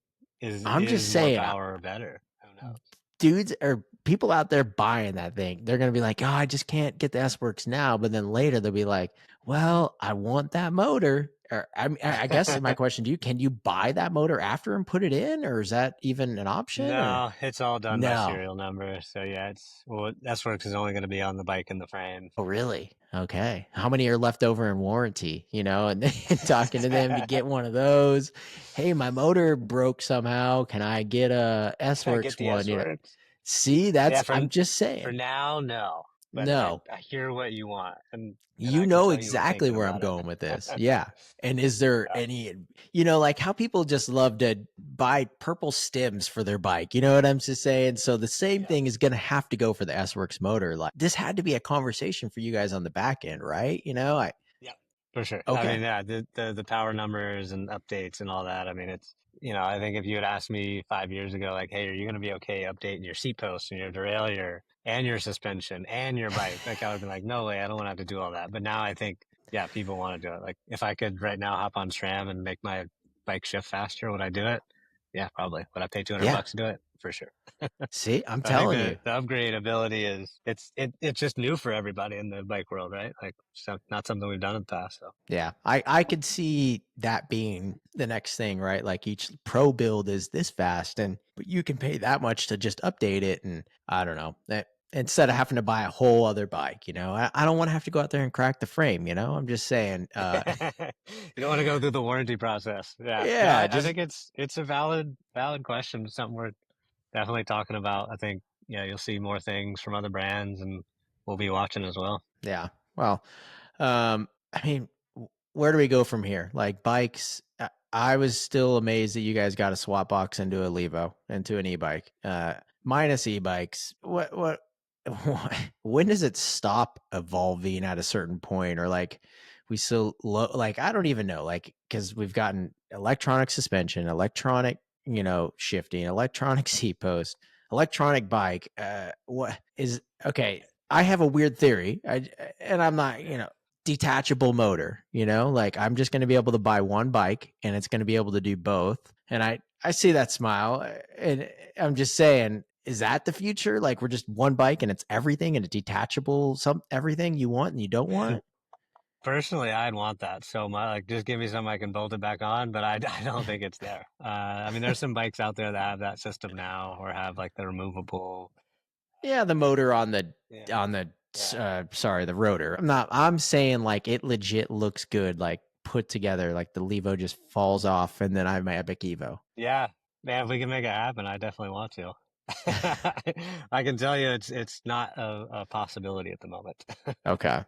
I'm just saying, more power better? Who knows? Dudes or people out there buying that thing, they're going to be like, oh, I just can't get the S Works now. But then later they'll be like, well, I want that motor. Or I guess my question to you, can you buy that motor after and put it in? Or is that even an option? No, it's all done by serial number. So yeah, S Works is only going to be on the bike and the frame. Oh, really? Okay. How many are left over in warranty, and then talking to them to get one of those. Hey, my motor broke somehow. Can I get a S Works one? See, that's, I'm just saying. For now, no. But no. I hear what you want. And you know exactly where I'm going with this. Yeah. And is there any, like how people just love to buy purple stems for their bike? You know what I'm just saying? So the same thing is going to have to go for the S Works motor. Like this had to be a conversation for you guys on the back end, right? Yeah, for sure. Okay. I mean, yeah, the power numbers and updates and all that. I mean, it's, I think if you had asked me 5 years ago, like, hey, are you going to be okay updating your seat posts and your derailleur and your suspension and your bike? Like, I would have been like, no way, I don't want to have to do all that. But now I think, yeah, people want to do it. Like, if I could right now hop on SRAM and make my bike shift faster, would I do it? Yeah, probably. Would I pay $200 to do it? For sure. See, I'm telling you, the upgrade ability is it's just new for everybody in the bike world, right? Like, not something we've done in the past. So yeah, I could see that being the next thing, right? Like each pro build is this fast, but you can pay that much to just update it, and I don't know that. Instead of having to buy a whole other bike, I don't want to have to go out there and crack the frame. I'm just saying. You don't want to go through the warranty process. Yeah. Yeah. No, I think it's a valid question. Something we're definitely talking about. I think, you'll see more things from other brands and we'll be watching as well. Yeah. Well, I mean, where do we go from here? Like bikes, I was still amazed that you guys got a swap box into a Levo, into an e-bike. Minus e-bikes, what when does it stop evolving at a certain point, or like we still like I don't even know, like because we've gotten electronic suspension, electronic, shifting, electronic seat post, electronic bike. What is okay? I have a weird theory, and I'm not, detachable motor, like I'm just going to be able to buy one bike and it's going to be able to do both. And I see that smile, and I'm just saying, is that the future? Like we're just one bike and it's everything, and a detachable, everything you want and you don't want. Personally, I'd want that so much. Like, just give me something I can bolt it back on, but I don't think it's there. I mean, there's some bikes out there that have that system now, or have like the removable. Yeah, the motor on the Yeah. the rotor. I'm saying like it legit looks good, like put together, like the Levo just falls off and then I have my Epic Evo. Yeah, man, if we can make it happen, I definitely want to. I can tell you it's not a possibility at the moment. Okay.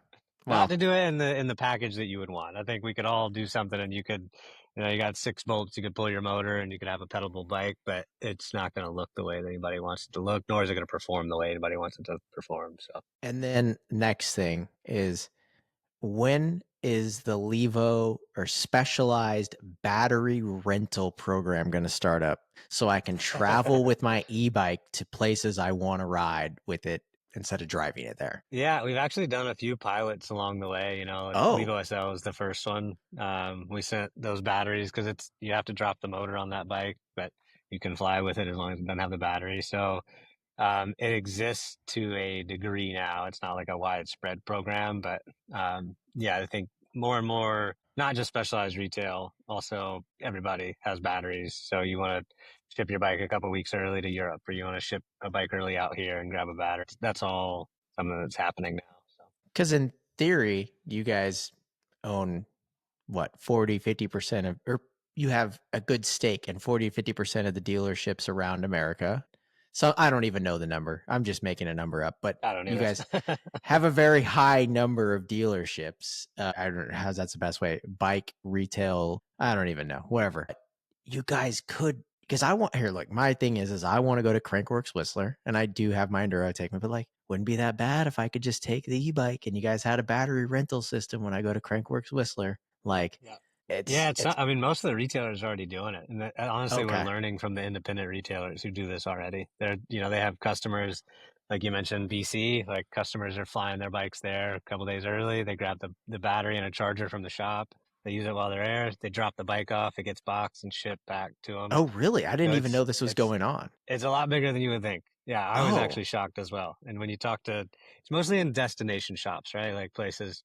Well, Not to do it in the package that you would want. I think we could all do something, and you could, you got 6 bolts, you could pull your motor, and you could have a pedalable bike, but it's not going to look the way that anybody wants it to look, nor is it going to perform the way anybody wants it to perform. So, and then next thing is, when is the Levo or specialized battery rental program going to start up so I can travel with my e-bike to places I want to ride with it instead of driving it there? yeah, we've actually done a few pilots along the way. Levo SL was the first one. We sent those batteries because you have to drop the motor on that bike, but you can fly with it as long as it doesn't have the battery. So it exists to a degree now. It's not like a widespread program, but yeah, I think more and more, not just specialized retail, also everybody has batteries. So you want to ship your bike a couple weeks early to Europe, or you want to ship a bike early out here and grab a battery. That's all something that's happening now. Because in theory, you guys own what, 40, 50% of, or you have a good stake in 40, 50% of the dealerships around America. So I don't even know the number. I'm just making a number up, but I don't you either. guys have a very high number of dealerships. I don't know how that's the best way. Bike retail. I don't even know. Whatever. You guys could, because I want here. Look, my thing is I want to go to Crankworks Whistler, and I do have my Enduro take me, but like, wouldn't be that bad if I could just take the e-bike and you guys had a battery rental system when I go to Crankworks Whistler. Like, Yeah. it's Not, I mean, most of the retailers are already doing it. And honestly, okay. we're learning from the independent retailers who do this already. They have customers, like you mentioned, BC, like customers are flying their bikes there a couple days early. They grab the battery and a charger from the shop. They use it while they're there. They drop the bike off. It gets boxed and shipped back to them. Oh, really? I didn't So even know this was going on. it's a lot bigger than you would think. Yeah, I was actually shocked as well. And when you talk it's mostly in destination shops, right? Like places,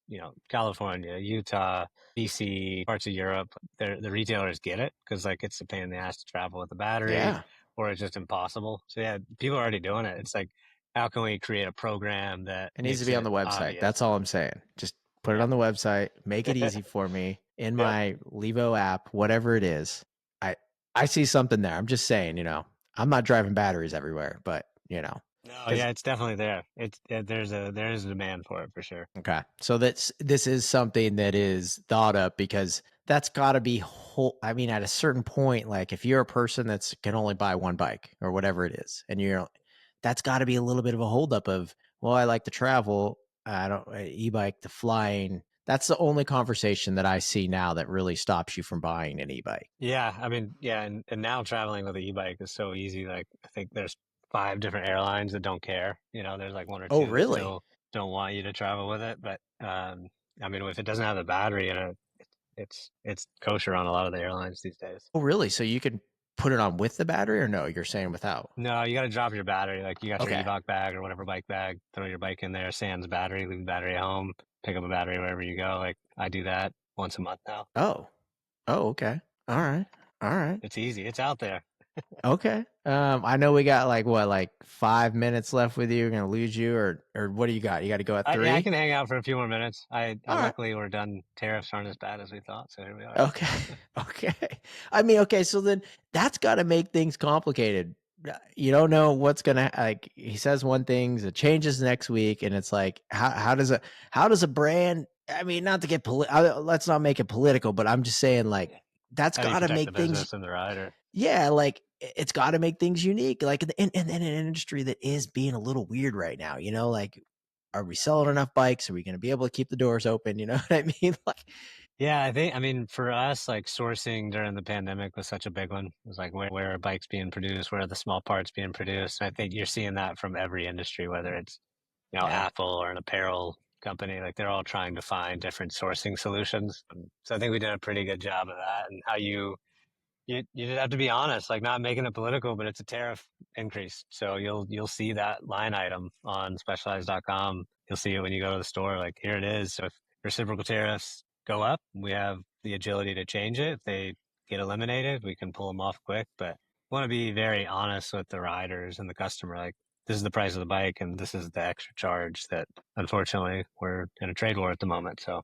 California, Utah, BC, parts of Europe. The retailers get it because like it's a pain in the ass to travel with the battery, Yeah. or it's just impossible. So yeah, people are already doing it. It's like, how can we create a program that It needs to makes be on it the website. obvious? That's all I'm saying. Just put it on the website, make it easy for me in my Levo app, whatever it is. I see something there. I'm just saying, I'm not driving batteries everywhere, but No, yeah, it's definitely there. There is a demand for it for sure. Okay. So this is something that is thought up, because that's got to be whole. I mean, at a certain point, like if you're a person that's can only buy one bike or whatever it is, and that's got to be a little bit of a holdup of, well, I like to travel. I don't e-bike, the flying. That's the only conversation that I see now that really stops you from buying an e-bike. Yeah, I mean, yeah, and now traveling with an e-bike is so easy. Like, I think there's 5 different airlines that don't care. There's like 1 or 2 that Really? still don't want you to travel with it. But I mean, if it doesn't have the battery in it, it's kosher on a lot of the airlines these days. Oh, really? So you can put it on with the battery, or no? You're saying without? No, you got to drop your battery. Like, you got your Okay. e-bike bag or whatever bike bag, throw your bike in there, sans battery, leave the battery at home, pick up a battery wherever you go. Like, I do that once a month now. Oh, okay. All right. It's easy. It's out there. Okay. I know we got like 5 minutes left with you. We're gonna lose you, or what do you got? You got to go at 3? Yeah, I can hang out for a few more minutes. Luckily Right. we're done. Tariffs aren't as bad as we thought, so here we are. Okay. Okay. I mean, okay. So then that's got to make things complicated. You don't know what's gonna, like. He says one thing, it changes next week, and it's like, how does a brand I mean, not to get let's not make it political, but I'm just saying, like, that's How do you got to protect the make things, business and the rider? yeah, like it's got to make things unique, like in an industry that is being a little weird right now. Like, are we selling enough bikes? Are we going to be able to keep the doors open? You know what I mean? Like, Yeah, I mean, for us, like sourcing during the pandemic was such a big one. It was like, where are bikes being produced? Where are the small parts being produced? And I think you're seeing that from every industry, whether it's, yeah. Apple or an apparel company, like they're all trying to find different sourcing solutions. So I think we did a pretty good job of that. And how you just have to be honest, like not making it political, but it's a tariff increase. So you'll see that line item on specialized.com. You'll see it when you go to the store, like here it is. So if reciprocal tariffs go up, we have the agility to change it. If they get eliminated, we can pull them off quick. But want to be very honest with the riders and the customer. Like this is the price of the bike and this is the extra charge that unfortunately we're in a trade war at the moment. So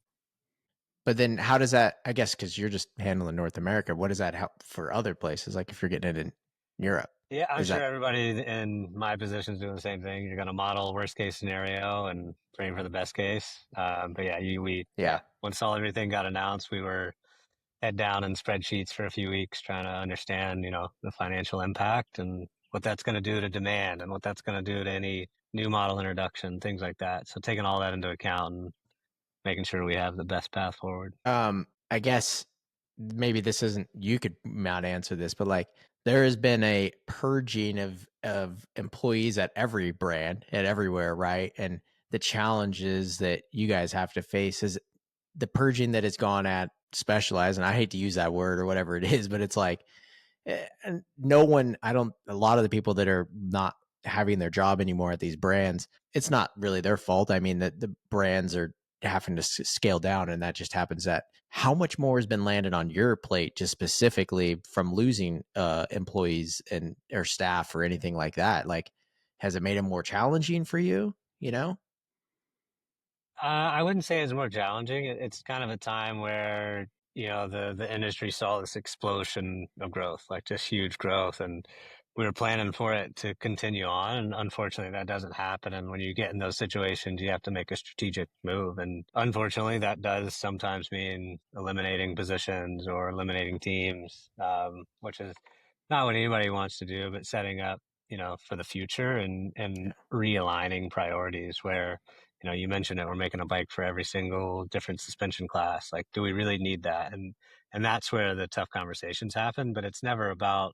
But then how does that, I guess, because you're just handling North America, what does that help for other places? Like if you're getting it in Europe, yeah, I'm is sure that, everybody in my position is doing the same thing. You're going to model worst case scenario and praying for the best case. But yeah, yeah. once all everything got announced, we were head down in spreadsheets for a few weeks trying to understand, the financial impact and what that's going to do to demand and what that's going to do to any new model introduction, things like that. So taking all that into account and making sure we have the best path forward. I guess maybe this isn't, you could not answer this, but like there has been a purging of employees at every brand and everywhere, right? And the challenges that you guys have to face is the purging that has gone at Specialized, and I hate to use that word or whatever it is, but it's like, and no one, a lot of the people that are not having their job anymore at these brands, it's not really their fault. I mean, the brands are having to scale down, and that just happens. That how much more has been landed on your plate just specifically from losing employees and or staff or anything like that? Like, has it made it more challenging for you? You know? I wouldn't say it's more challenging. It's kind of a time where, the industry saw this explosion of growth, like just huge growth. And we were planning for it to continue on. And unfortunately, that doesn't happen. And when you get in those situations, you have to make a strategic move. And unfortunately, that does sometimes mean eliminating positions or eliminating teams, which is not what anybody wants to do, but setting up, for the future and realigning priorities where, you mentioned it, we're making a bike for every single different suspension class. Like, do we really need that? And that's where the tough conversations happen, but it's never about,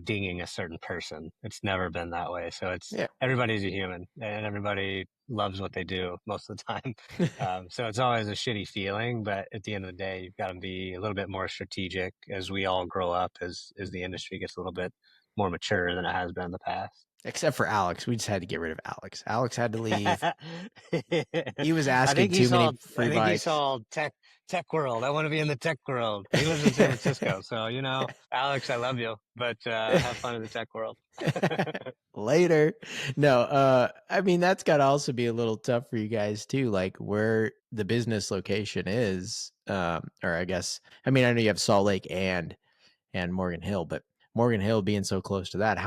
dinging a certain person. It's never been that way. So Yeah. everybody's a human and everybody loves what they do most of the time. So it's always a shitty feeling, but at the end of the day, you've got to be a little bit more strategic as we all grow up, as the industry gets a little bit more mature than it has been in the past. Except for Alex. We just had to get rid of Alex. Alex had to leave. He was I asking think he too saw many I free think he bikes. saw tech world. I want to be in the tech world. He lives in San Francisco, so Alex, I love you, but have fun in the tech world. Later. No, I mean that's gotta also be a little tough for you guys too, like where the business location is. Or I guess I mean I know you have Salt Lake and Morgan Hill, but Morgan Hill being so close to that,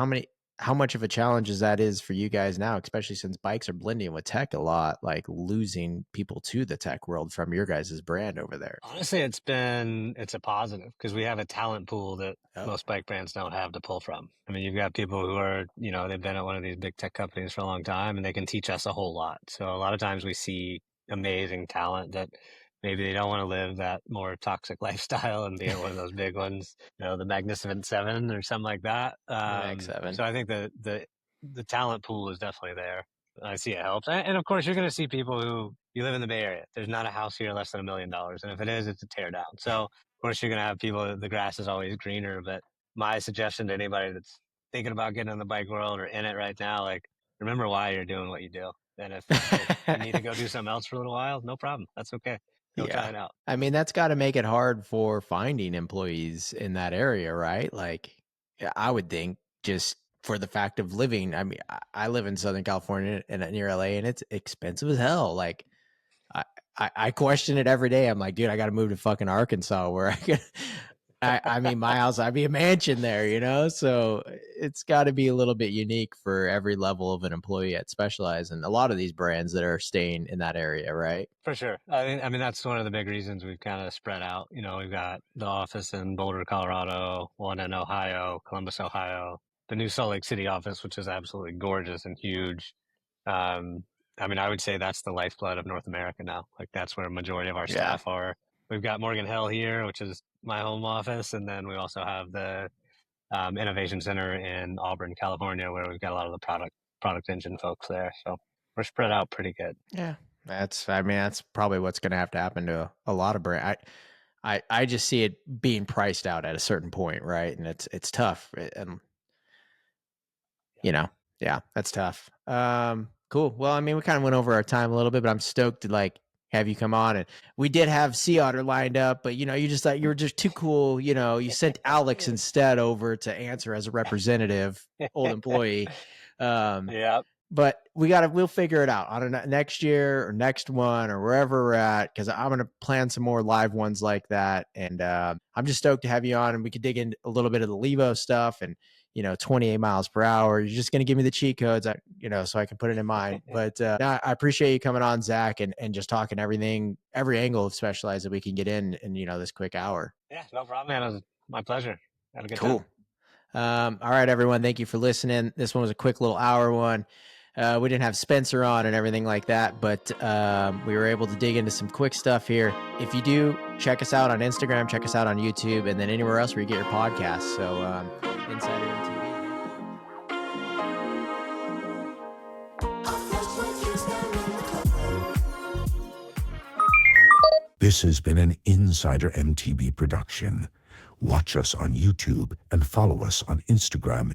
how much of a challenge is that is for you guys now, especially since bikes are blending with tech a lot, like losing people to the tech world from your guys' brand over there? Honestly, it's a positive because we have a talent pool that Oh, most bike brands don't have to pull from. I mean, you've got people who are, they've been at one of these big tech companies for a long time and they can teach us a whole lot. So a lot of times we see amazing talent that maybe they don't want to live that more toxic lifestyle and be at one of those big ones, the Magnificent Seven or something like that. the Mag 7. So I think the talent pool is definitely there. I see it helps. And of course, you're going to see people who you live in the Bay Area. There's not a house here less than $1 million. And if it is, it's a tear down. So, of course, you're going to have people, the grass is always greener. But my suggestion to anybody that's thinking about getting in the bike world or in it right now, like, remember why you're doing what you do. And if you need to go do something else for a little while, no problem. That's okay. Go try Yeah. it out. I mean, that's got to make it hard for finding employees in that area, right? Like, yeah, I would think just for the fact of living. I mean, I live in Southern California and near LA, and it's expensive as hell. Like, I question it every day. I'm like, dude, I got to move to fucking Arkansas where I can. I mean, my house, I'd be a mansion there, you know? So it's got to be a little bit unique for every level of an employee at Specialized and a lot of these brands that are staying in that area, right? For sure. I mean, that's one of the big reasons we've kind of spread out. You know, we've got the office in Boulder, Colorado, one in Ohio, Columbus, Ohio, the new Salt Lake City office, which is absolutely gorgeous and huge. I mean, I would say that's the lifeblood of North America now. Like that's where a majority of our Yeah. staff are. We've got Morgan Hill here, which is my home office, and then we also have the Innovation Center in Auburn, California, where we've got a lot of the product engine folks there. So we're spread out pretty good. Yeah. I mean, that's probably what's going to have to happen to a lot of brands. I just see it being priced out at a certain point, right? And it's tough. And you know, yeah, that's tough. Cool. Well, I mean, we kind of went over our time a little bit, but I'm stoked to like have you come on. And we did have Sea Otter lined up, but you know, you just like you were just too cool. You know, you sent Alex instead over to answer as a representative, old employee. Yeah. But we'll figure it out on next year or next one or wherever we're at, because I'm going to plan some more live ones like that. And I'm just stoked to have you on, and we could dig in a little bit of the Levo stuff and, you know, 28 miles per hour. You're just going to give me the cheat codes, so I can put it in mind. But I appreciate you coming on, Zach, and just talking everything, every angle of Specialized that we can get in, you know, this quick hour. Yeah, no problem, man. It was my pleasure. Had a good Cool. time. All right, everyone. Thank you for listening. This one was a quick little hour one. We didn't have Spencer on and everything like that, but we were able to dig into some quick stuff here. If you do, check us out on Instagram, check us out on YouTube, and then anywhere else where you get your podcasts. So Insider MTV. This has been an Insider MTV production. Watch us on YouTube and follow us on Instagram